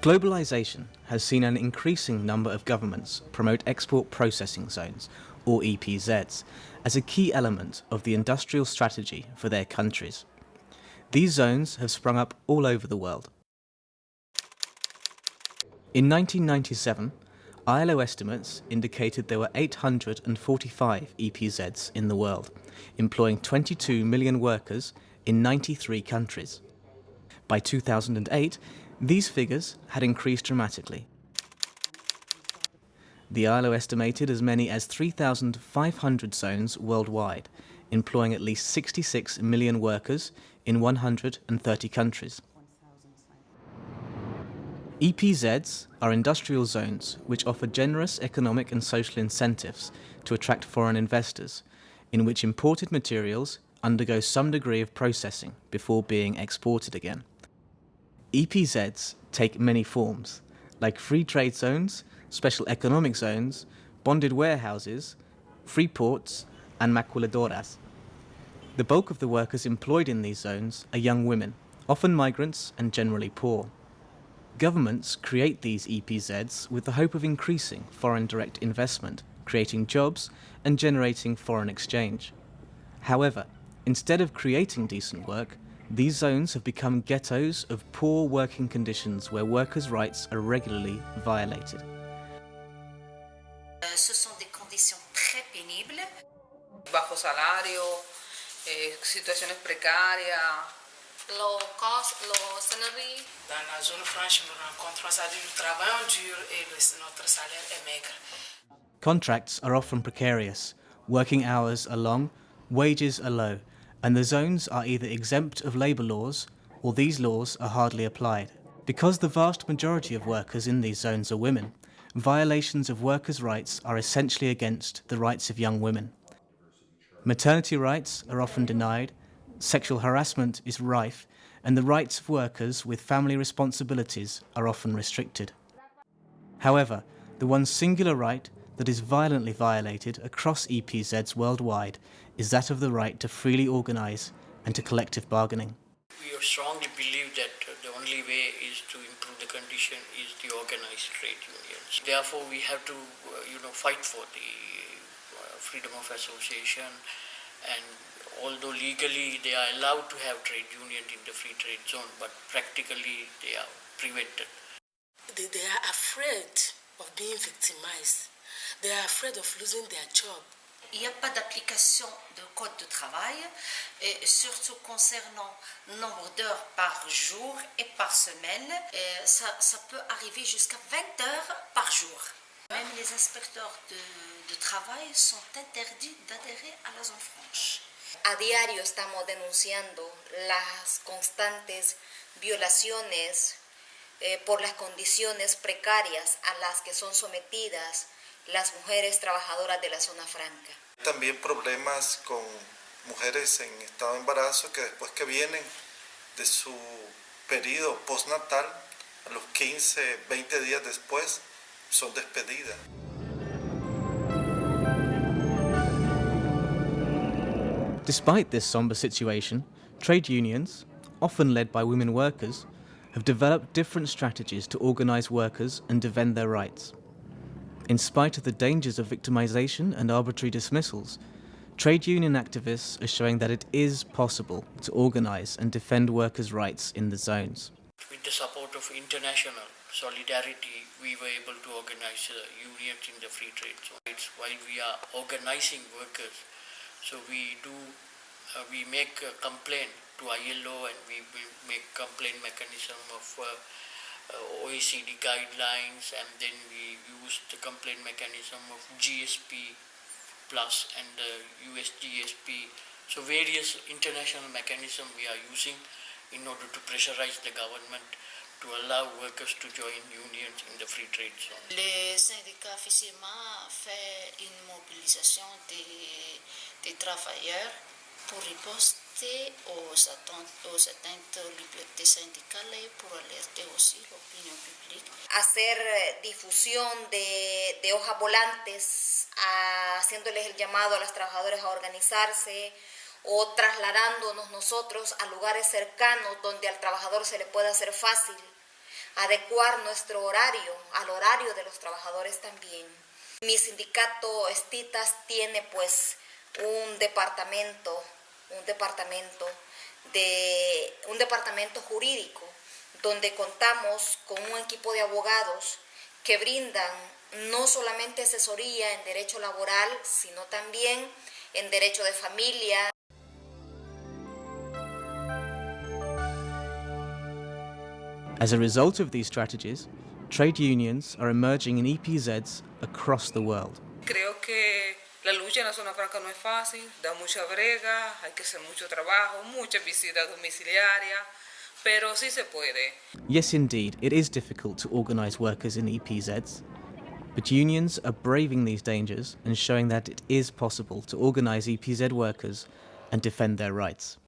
Globalisation has seen an increasing number of governments promote export processing zones, or EPZs, as a key element of the industrial strategy for their countries. These zones have sprung up all over the world. In 1997, ILO estimates indicated there were 845 EPZs in the world, employing 22 million workers in 93 countries. By 2008, these figures had increased dramatically. The ILO estimated as many as 3,500 zones worldwide, employing at least 66 million workers in 130 countries. EPZs are industrial zones which offer generous economic and social incentives to attract foreign investors, in which imported materials undergo some degree of processing before being exported again. EPZs take many forms, like free trade zones, special economic zones, bonded warehouses, free ports, and maculadoras. The bulk of the workers employed in these zones are young women, often migrants and generally poor. Governments create these EPZs with the hope of increasing foreign direct investment, creating jobs, and generating foreign exchange. However, instead of creating decent work, these zones have become ghettos of poor working conditions where workers' rights are regularly violated. Ce sont des conditions très pénibles. Bajo salario, situaciones precarias. Low cost, low salary. Dans la zone franche, nous rencontrons ça, nous travaillons dur et notre salaire est maigre. Contracts are often precarious, working hours are long, wages are low, and the zones are either exempt of labour laws or these laws are hardly applied. Because the vast majority of workers in these zones are women, violations of workers' rights are essentially against the rights of young women. Maternity rights are often denied, sexual harassment is rife, and the rights of workers with family responsibilities are often restricted. However, the one singular right that is violently violated across EPZs worldwide is that of the right to freely organise and to collective bargaining. We strongly believe that the only way is to improve the condition is the organised trade unions. Therefore, we have to, fight for the freedom of association, and although legally they are allowed to have trade unions in the free trade zone, but practically they are prevented. They are afraid of being victimized. They are afraid of losing their job. Il n'y a pas d'application de code de travail, et surtout concernant le nombre d'heures par jour et par semaine. Et ça peut arriver jusqu'à 20 heures par jour. Même les inspecteurs de travail sont interdits d'adhérer à la zone franche. A diario estamos denunciando las constantes violaciones por las condiciones precarias a las que son sometidas las mujeres trabajadoras de la zona franca. También problemas con mujeres en estado de embarazo que después que vienen de su periodo postnatal, a los 15, 20 días después, son despedidas. Despite this sombre situation, trade unions, often led by women workers, have developed different strategies to organise workers and defend their rights. In spite of the dangers of victimisation and arbitrary dismissals, trade union activists are showing that it is possible to organise and defend workers' rights in the zones. With the support of international solidarity, we were able to organise unions in the free trade zone. It's while we are organising workers, so we make a complaint to ILO, and we make complaint mechanism of OECD guidelines, and then we use the complaint mechanism of GSP plus and the US GSP. So various international mechanisms we are using in order to pressurize the government to allow workers to join unions in the free trade zone. Les syndicats officiellement fait une mobilisation des travailleurs pour riposter aux atteintes aux libertés syndicales et pour alerter aussi l'opinion publique. Hacer difusión de hojas volantes, haciéndoles el llamado a los trabajadores a organizarse, o trasladándonos nosotros a lugares cercanos donde al trabajador se le pueda hacer fácil adecuar nuestro horario al horario de los trabajadores también. Mi sindicato Estitas tiene pues un departamento jurídico donde contamos con un equipo de abogados que brindan no solamente asesoría en derecho laboral, sino también en derecho de familia. As a result of these strategies, trade unions are emerging in EPZs across the world. Creo que la lucha en la zona franca no es fácil, da mucha brega, hay que hacer mucho trabajo, muchas visitas domiciliarias, pero sí se puede. Yes, indeed, it is difficult to organise workers in EPZs, but unions are braving these dangers and showing that it is possible to organise EPZ workers and defend their rights.